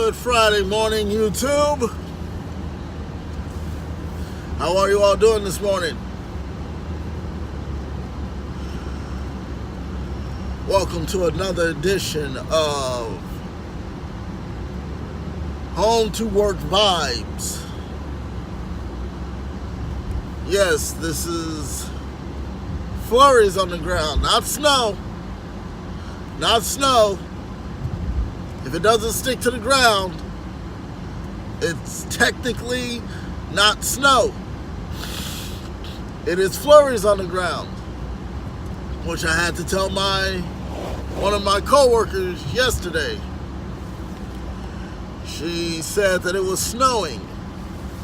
Good Friday morning, YouTube. How are you all doing this morning? Welcome to another edition of Home to Work Vibes. Yes, this is flurries on the ground, not snow. Not snow. If it doesn't stick to the ground, it's technically not snow. It is flurries on the ground, which I had to tell one of my coworkers yesterday. She said that it was snowing.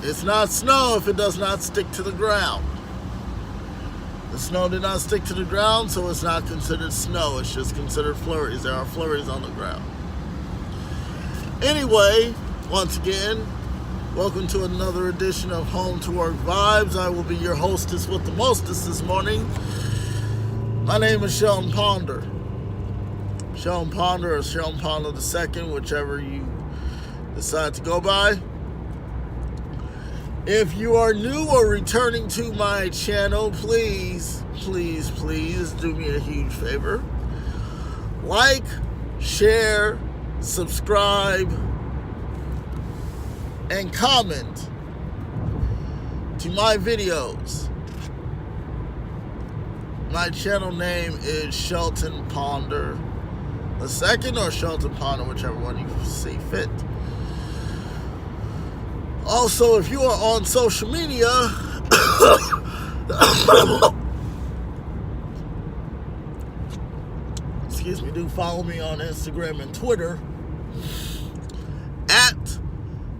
It's not snow if it does not stick to the ground. The snow did not stick to the ground, so it's not considered snow. It's just considered flurries. There are flurries on the ground. Anyway, once again, welcome to another edition of Home to Work Vibes. I will be your hostess with the mostest this morning. My name is Sheldon Ponder. Sheldon Ponder or Sheldon Ponder II, whichever you decide to go by. If you are new or returning to my channel, please do me a huge favor. Like, share, subscribe, and comment to my videos. My channel name is Shelton Ponder II or Shelton Ponder, whichever one you see fit. Also, if you are on social media, excuse me, do follow me on Instagram and Twitter at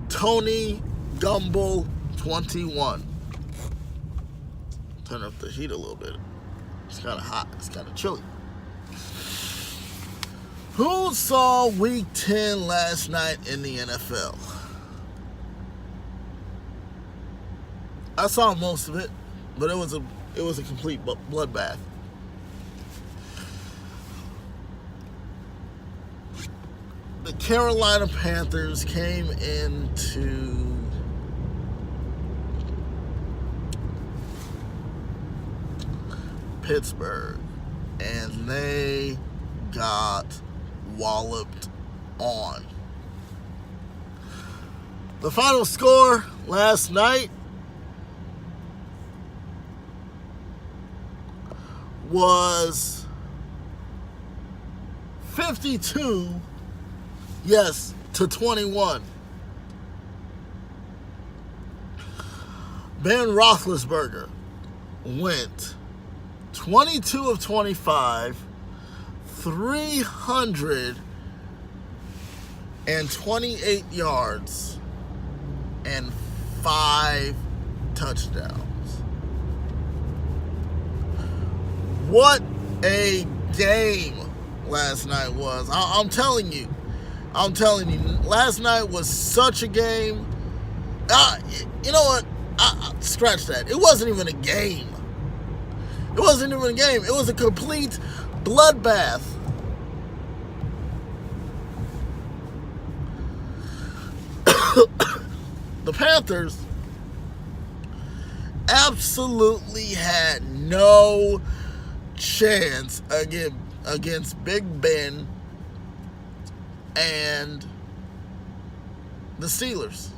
Tony Gumble 21. Turn up the heat a little bit. It's kind of hot. It's kind of chilly. Who saw Week 10 last night in the NFL? I saw most of it, but it was a complete bloodbath. The Carolina Panthers came into Pittsburgh and they got walloped on. The final score last night was 52 to 21. Ben Roethlisberger went 22 of 25, 328 yards, and 5 touchdowns. What a game last night was. I'm telling you, last night was such a game. You know what? Scratch that. It wasn't even a game. It was a complete bloodbath. The Panthers absolutely had no chance against Big Ben and the Steelers.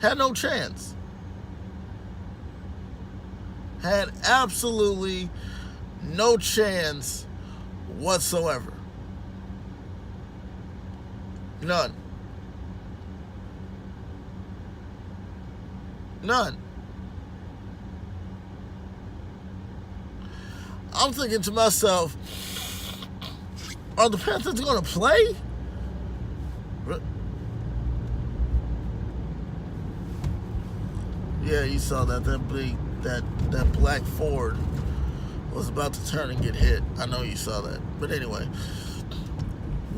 Had no chance. Had absolutely no chance whatsoever. None. I'm thinking to myself, are the Panthers going to play? Yeah, you saw that black Ford was about to turn and get hit. I know you saw that. But anyway.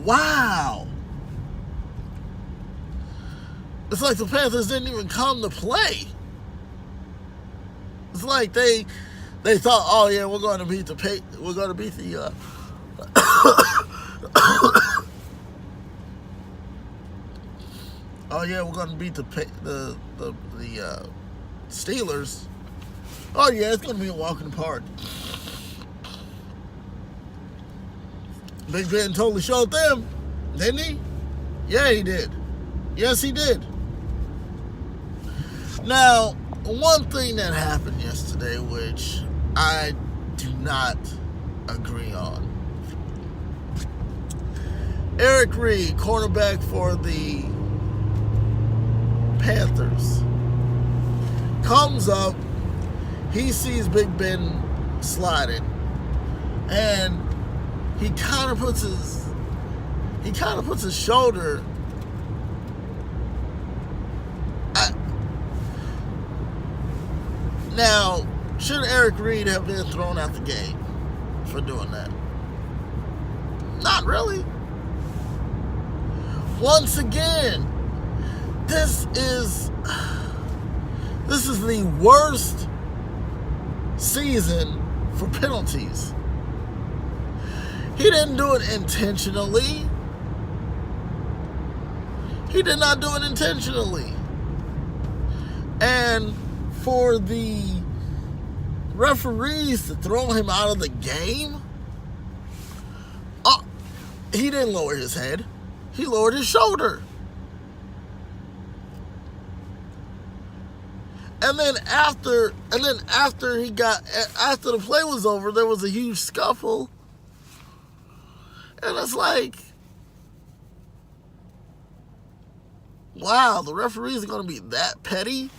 Wow. It's like the Panthers didn't even come to play. It's like they thought, oh yeah, we're going to beat the oh yeah, we're gonna beat the Steelers. Oh yeah, it's gonna be a walk in the park. Big Ben totally showed them, didn't he? Yeah, he did. Yes, he did. Now, one thing that happened yesterday, which I do not agree on. Eric Reid, cornerback for the Panthers, comes up. He sees Big Ben sliding, and he kind of puts his shoulder. Now, should Eric Reid have been thrown out the game for doing that? Not really. Once again, this is the worst season for penalties. He didn't do it intentionally. He did not do it intentionally. And for the referees to throw him out of the game, he didn't lower his head. He lowered his shoulder. And then after the play was over, there was a huge scuffle. And it's like, wow, the referees are going to be that petty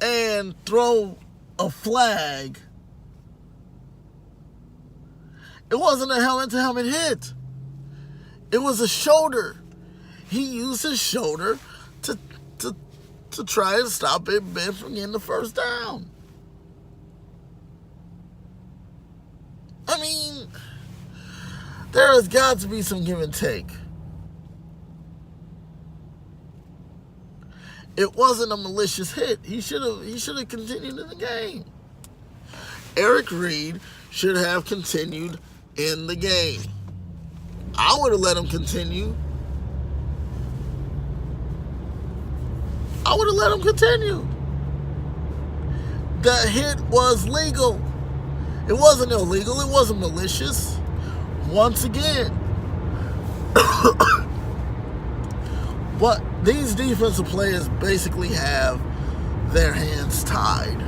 and throw a flag. It wasn't a helmet-to-helmet hit. It was a shoulder. He used his shoulder to try to stop Big Ben from getting the first down. I mean, there has got to be some give and take. It wasn't a malicious hit. He should have continued in the game. Eric Reid should have continued in the game. I would have let him continue. The hit was legal. It wasn't illegal. It wasn't malicious. Once again. But these defensive players basically have their hands tied.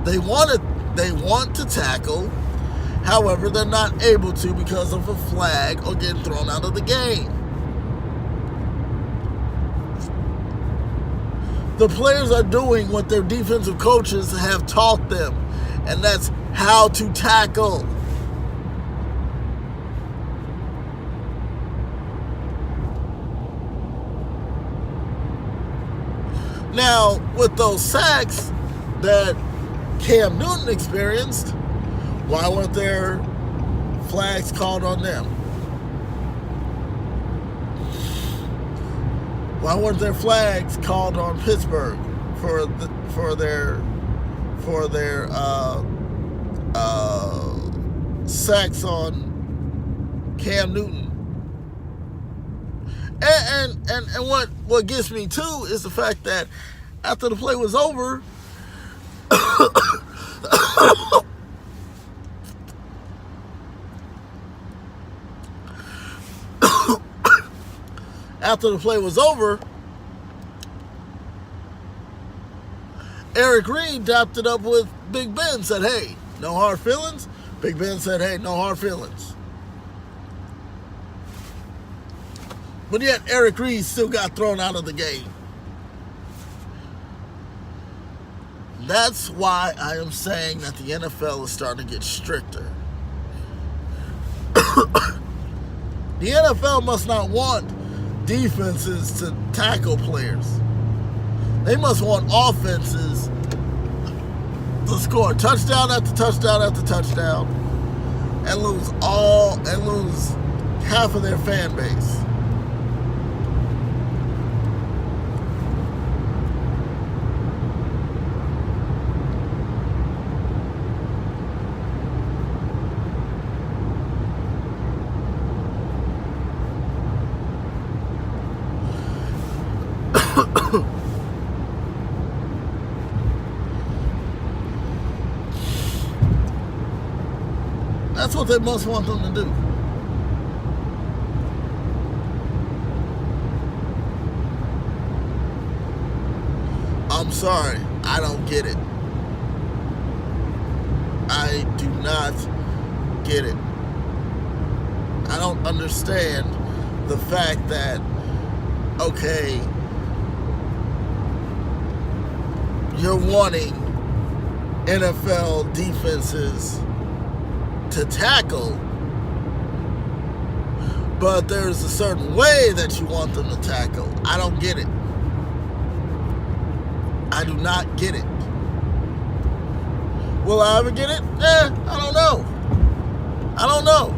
They want to tackle. However, they're not able to because of a flag or getting thrown out of the game. The players are doing what their defensive coaches have taught them, and that's how to tackle. Now, with those sacks that Cam Newton experienced, why weren't there flags called on them? Why weren't there flags called on Pittsburgh for their sacks on Cam Newton? And what gets me too is the fact that after the play was over, Eric Reid dapped it up with Big Ben, said, hey, no hard feelings. Big Ben said, hey, no hard feelings. But yet Eric Reid still got thrown out of the game. That's why I am saying that the NFL is starting to get stricter. The NFL must not want defenses to tackle players. They must want offenses to score touchdown after touchdown after touchdown and lose half of their fan base. That's what they must want them to do. I'm sorry, I don't get it. I do not get it. I don't understand the fact that, okay, you're wanting NFL defenses to tackle, but there's a certain way that you want them to tackle. I don't get it. I do not get it. Will I ever get it? I don't know. I don't know.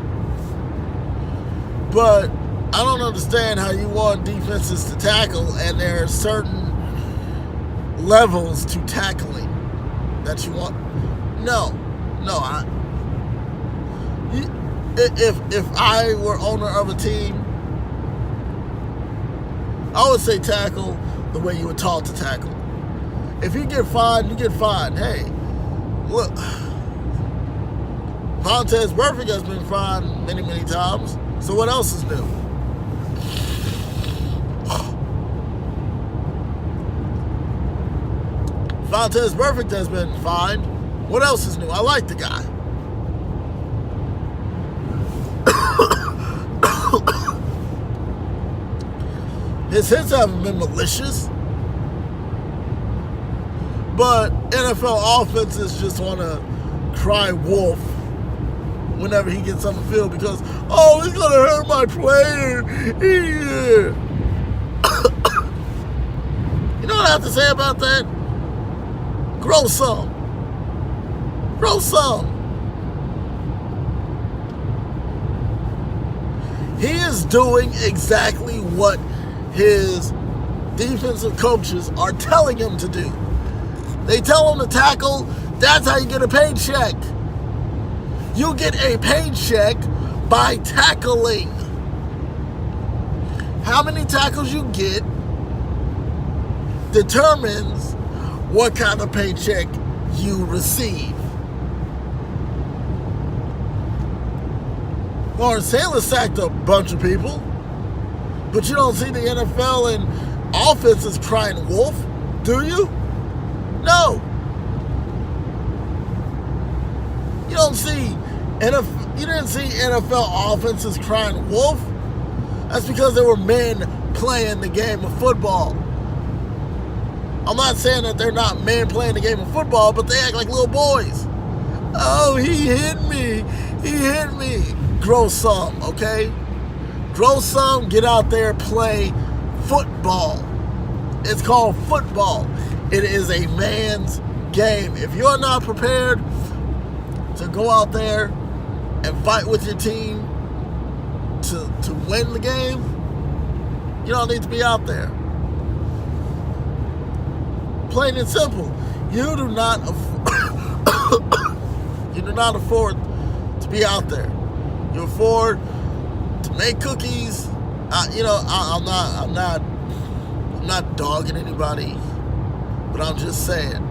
But I don't understand how you want defenses to tackle and there are certain levels to tackling that you want. No. If I were owner of a team, I would say tackle the way you were taught to tackle. If you get fined, you get fined. Hey, look, Panthers Burfict has been fined many, many times. So what else is new? Panthers Burfict has been fined. What else is new? I like the guy. His hits haven't been malicious. But NFL offenses just want to cry wolf whenever he gets on the field because, oh, he's going to hurt my player. Yeah. You know what I have to say about that? Grow some. Grow some. He is doing exactly what his defensive coaches are telling him to do. They tell him to tackle. That's how you get a paycheck. You get a paycheck by tackling. How many tackles you get determines what kind of paycheck you receive. Lawrence Taylor sacked a bunch of people, but you don't see the NFL and offenses crying wolf, do you? No. You didn't see NFL offenses crying wolf. That's because there were men playing the game of football. I'm not saying that they're not men playing the game of football, but they act like little boys. Oh, he hit me. He hit me. Grow some, okay? Grow some, get out there, play football. It's called football. It is a man's game. If you're not prepared to go out there and fight with your team to win the game, you don't need to be out there. Plain and simple. You do not afford to be out there. You afford to make cookies. I'm not dogging anybody, but I'm just saying,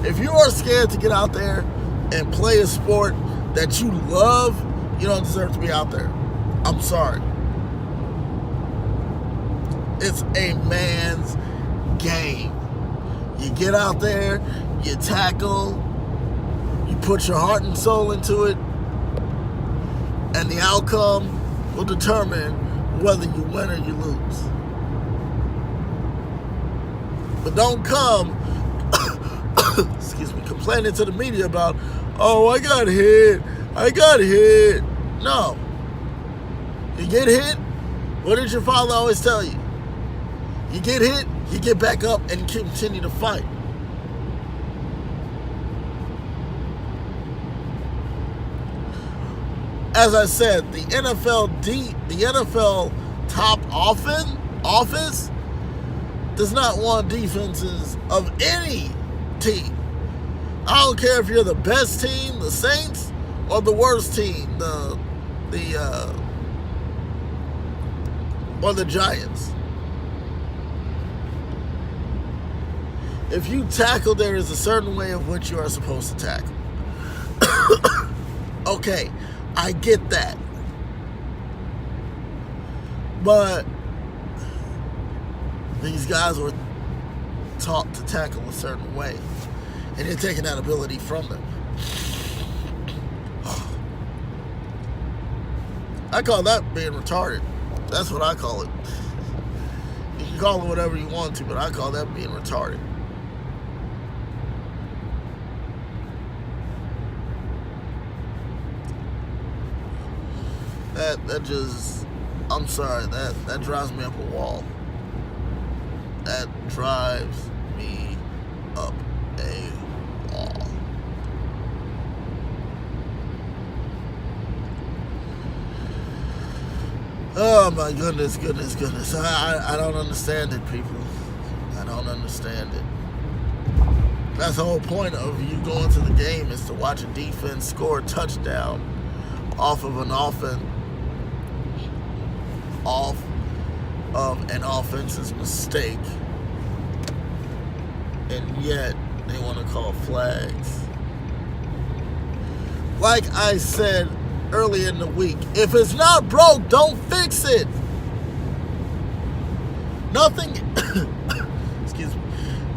if you are scared to get out there and play a sport that you love, you don't deserve to be out there. I'm sorry. It's a man's game. You get out there, you tackle, you put your heart and soul into it, and the outcome will determine whether you win or you lose. But don't come, complaining to the media about, oh, I got hit. No. You get hit, what did your father always tell you? You get hit, you get back up and continue to fight. As I said, the NFL top office does not want defenses of any team. I don't care if you're the best team, the Saints, or the worst team, or the Giants. If you tackle, there is a certain way of which you are supposed to tackle. Okay, I get that. But these guys were taught to tackle a certain way, and you're taking that ability from them. I call that being retarded. That's what I call it. You can call it whatever you want to, but I call that being retarded. That just, I'm sorry, that drives me up a wall. That drives me up a wall. Oh my goodness. I don't understand it, people. I don't understand it. That's the whole point of you going to the game, is to watch a defense score a touchdown off of an offense's mistake, and yet they want to call flags. Like I said early in the week, if it's not broke, don't fix it. Nothing excuse me,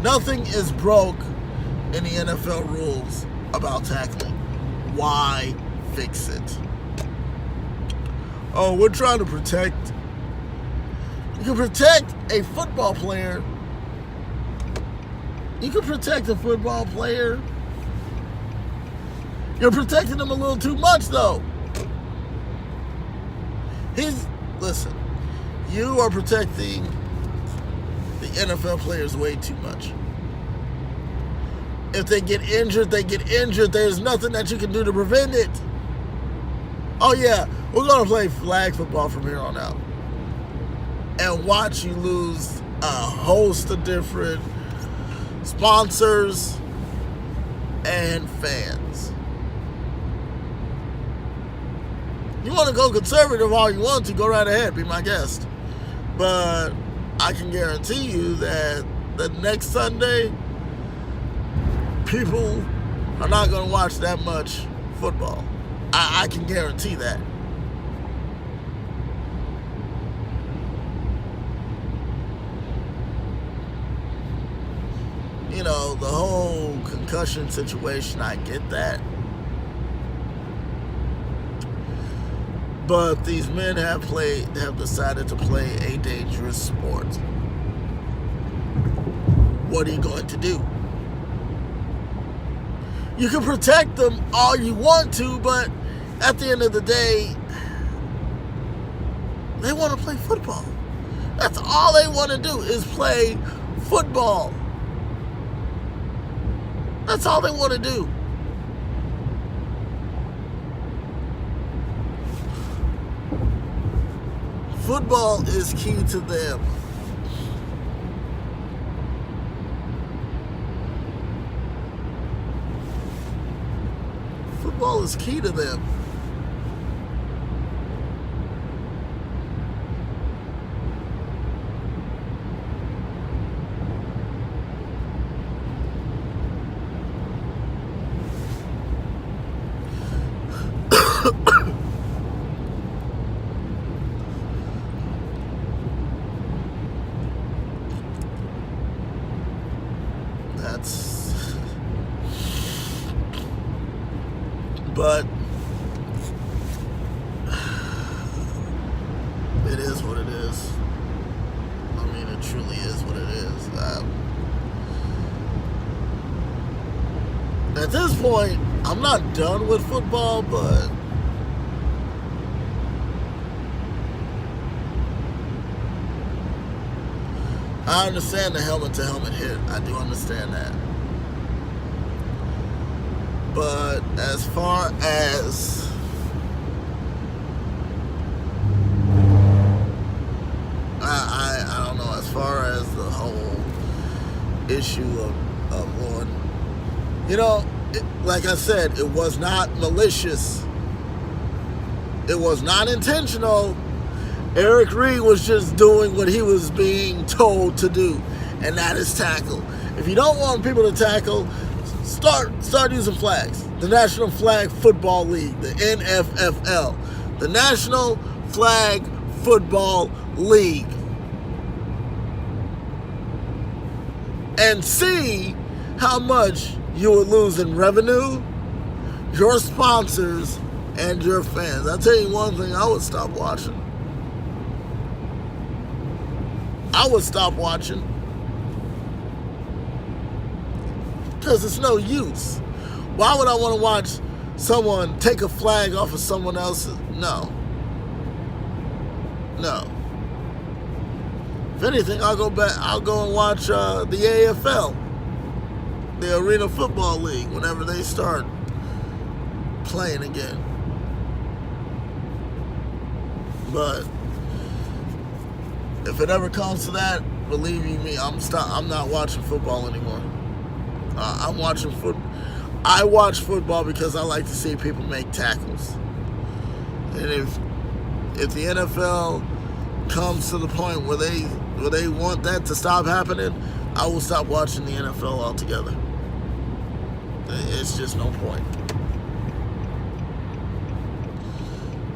nothing is broke in the NFL rules about tackling. Why fix it? Oh, we're trying to protect. You can protect a football player. You can protect a football player. You're protecting him a little too much, though. Listen, you are protecting the NFL players way too much. If they get injured, they get injured. There's nothing that you can do to prevent it. Oh yeah, we're going to play flag football from here on out. And watch you lose a host of different sponsors and fans. You want to go conservative all you want to, go right ahead, be my guest. But I can guarantee you that the next Sunday, people are not going to watch that much football. I can guarantee that. You know, the whole concussion situation, I get that. But these men have decided to play a dangerous sport. What are you going to do? You can protect them all you want to, but at the end of the day, they want to play football. That's all they want to do, is play football. That's all they want to do. Football is key to them. Football is key to them. But it is what it is. I mean, it truly is what it is. At this point, I'm not done with football, but I understand the helmet-to-helmet hit. I do understand that. But as far as I don't know, as far as the whole issue of Lord, you know, like I said, it was not malicious. It was not intentional. Eric Reed was just doing what he was being told to do, and that is tackle. If you don't want people to tackle, start using flags. the National Flag Football League, the NFFL, the National Flag Football League, and see how much you would lose in revenue, your sponsors, and your fans. I'll tell you one thing, I would stop watching. I would stop watching. Because it's no use. Why would I want to watch someone take a flag off of someone else's? No. If anything, I'll go and watch the AFL, the Arena Football League, whenever they start playing again. But if it ever comes to that, believe you me, I'm not watching football anymore. I'm watching football. I watch football because I like to see people make tackles. And if the NFL comes to the point where they want that to stop happening, I will stop watching the NFL altogether. It's just no point.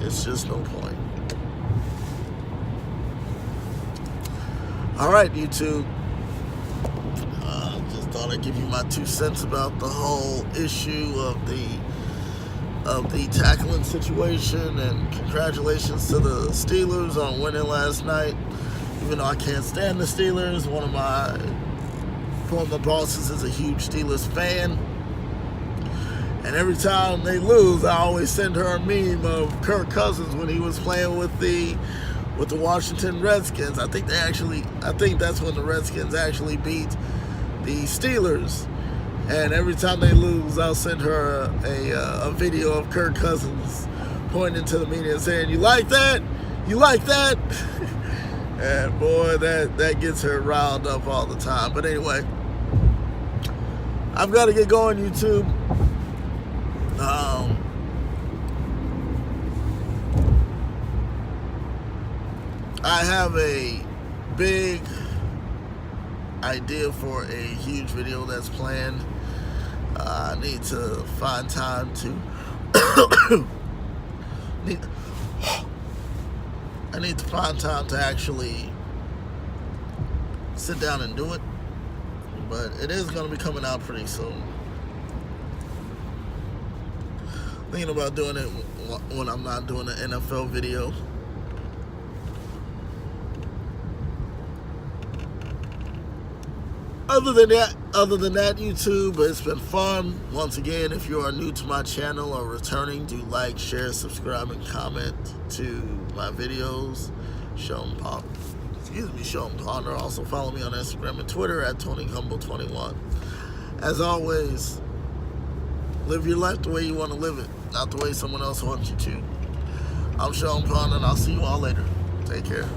It's just no point. All right, YouTube. Just thought I'd give you my 2 cents about the whole issue of the tackling situation, and congratulations to the Steelers on winning last night. Even though I can't stand the Steelers, one of my former bosses is a huge Steelers fan. And every time they lose, I always send her a meme of Kirk Cousins when he was playing with the Washington Redskins. I think that's when the Redskins actually beat the Steelers. And every time they lose, I'll send her a video of Kirk Cousins pointing to the media and saying, "You like that? You like that?" And boy, that gets her riled up all the time. But anyway, I've got to get going, YouTube. I have a big idea for a huge video that's planned. I need to find time to I need to find time to actually sit down and do it, but it is going to be coming out pretty soon. Thinking about doing it when I'm not doing an NFL video. Other than that, YouTube, it's been fun. Once again, if you are new to my channel or returning, do like, share, subscribe, and comment to my videos. Show them partner. Also follow me on Instagram and Twitter at TonyHumble21. As always, live your life the way you want to live it, not the way someone else wants you to. I'm Sean Pond, and I'll see you all later. Take care.